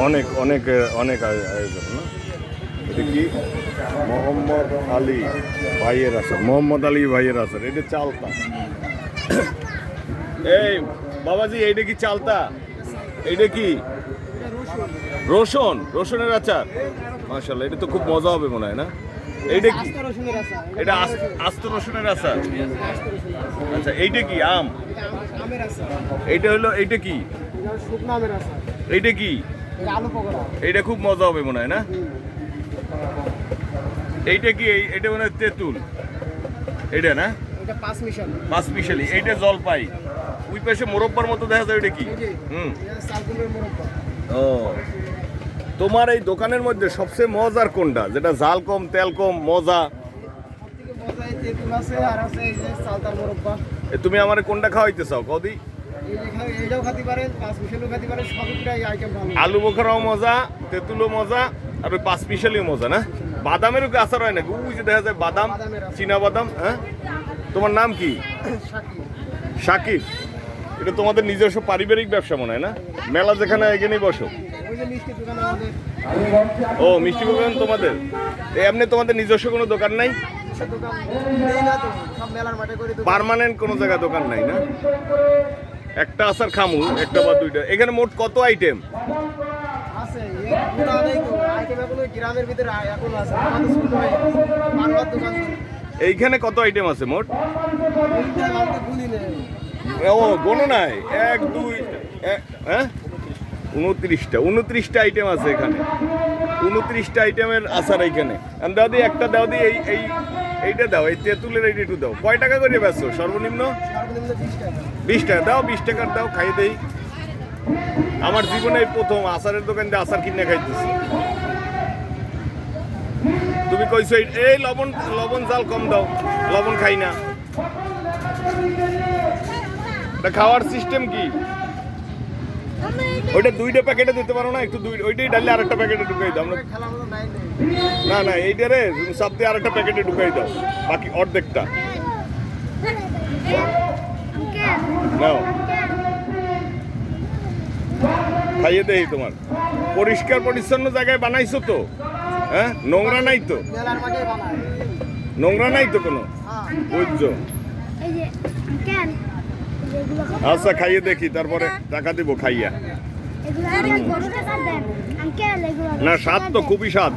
অনেক অনেক অনেক আয়োজন না। এটা কি মোহাম্মদ আলী ভাইয়ের আচার, মোহাম্মদ আলী ভাইয়ের আচার। এটা চালতা। এই বাবাজি, এইটা কি চালতা? এইটা কি রসুন? রসুনের আচার, মাশাআল্লাহ। এটা তো খুব মজা হবে মনে হয় না? এইটা কি? এটা আস্ত রসুনের আচার। আচ্ছা, এইটা কি আম? এইটা হলো, এইটা কি? এইটা কি? এইটা খুব মজা হবে মনে হয় না? এইটা কি? এইটা মনে হয় তেঁতুল। এইটা না? পাঁচ মিশালি। এইটা জলপাই। ওই পাশে মোরব্বার মতো দেখা যায়। ওইটা কি? ও, তোমার এই দোকানের মধ্যে সবচেয়ে মজার কোনটা, যেটা ঝাল কম তেল কম মজা? তুমি আমার কোনটা খাওয়াইতে চাও কদি? আলু বোখারাও মজা, তেঁতুলও মজা, আর ওই পাঁচ মিশালিও মজা না? বাদামেরও কি আচার হয় নাকি? ওই যে দেখা যায় বাদাম, চীনা বাদাম। হ্যাঁ, তোমার নাম কি? শাকিব। এটা তোমাদের নিজস্ব পারিবারিক ব্যবসা মনে হয় না? মেলা যেখানে এখানেই বসো? ও, মিষ্টি দোকান তোমাদের? এমনি তোমাদের নিজস্ব কোনো দোকান নাই? পার্মানেন্ট কোনো জায়গায় দোকান নাই না? একটা আচার খামু, একটা বা দুইটা। এখানে মোট কত আইটেম? এইখানে কত আইটেম আছে মোট? ও, গোনো নাই। 1 2 হ্যাঁ 29টা আইটেম আছে এখানে। 29টা আইটেমের আচার এইখানে। দাও দি একটা, দাও দি এইটা দাও, এই তেঁতুলের এইটা একটু দাও। কয় টাকা করে বেচো সর্বনিম্ন? 20 টাকা দাও। 20 টাকার দাও, খাই দেই। আমার জীবনে এই প্রথম আচারের দোকান দিয়ে আচার কিনে খাইতেছি। তুমি কইছো এই লবণ জাল কম দাও, লবণ খাই না। খাওয়ার সিস্টেম কি? ওইটা 2টা প্যাকেটে দিতে পারো না? একটু ওইটাই ডাললে আরেকটা প্যাকেটে ঢুকাই দাও। না না, এইটারে সব দিয়ে আরেকটা প্যাকেটে ঢুকাই দাও, বাকি অর্ধেকটা নাও। খাইয়ে দেই। তোমার পরিষ্কার পরিচ্ছন্ন জায়গায় বানাইছো তো? হ্যাঁ, নোংরা নাই তো? নোংরা নাই তো কোনো? বুঝছো? আচ্ছা, খাইয়ে দেখি, তারপরে টাকা দিব খাইয়া। না, স্বাদ তো খুবই স্বাদ।